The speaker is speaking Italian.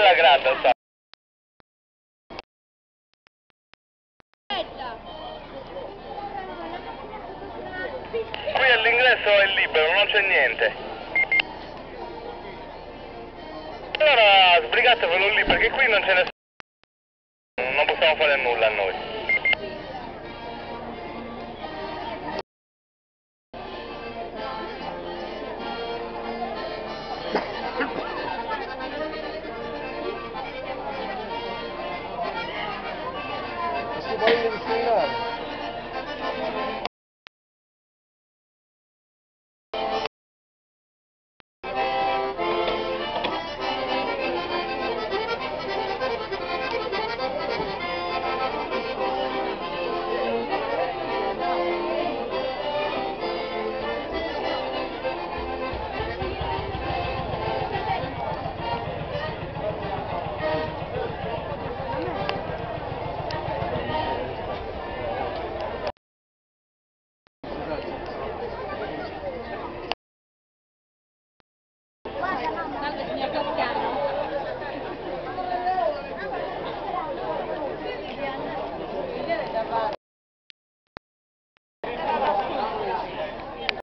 la grande, sa. Qui all'ingresso è libero, non c'è niente. Allora sbrigatevelo lì perché qui non ce ne sono. Non possiamo fare nulla a noi.